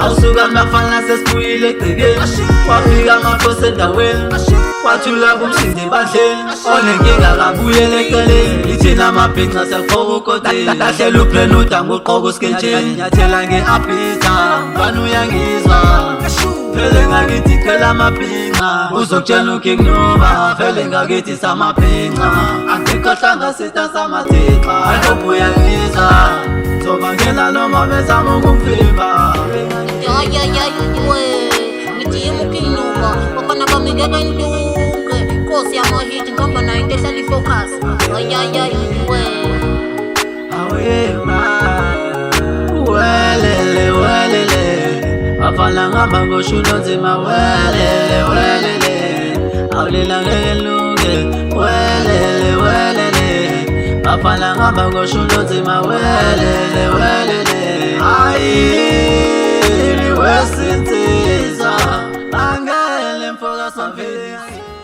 awusuka mafana sesibuyile egcekeni wafika amakhosi endaweni wathula kumsindi ebandleni onenkinga kabuyele eceleni ithina amabhinca siyaqoka ukoteni lahlela uplane udango uqoka uskentsheni nyathela nge-abhita mfana uyangizwa vele ngakithi cela amabhinca uzokutshela ukingnova vele ngakithi samabhinca angikhohlanga sitha samathixha alokhu uyangizwa zobangela noma bezama ukungivimba ngithi imukingnova bafana bami ngeke ngiduke nkosi yamahiti ngihamba nayo into ehlala ifocus welele bafana ngihamba ngoshuno nzima welele awulela ngeke lunge welele bafana ngihamba ngoshuno nzima welele ayili wesinsiza angele mfoka samvisi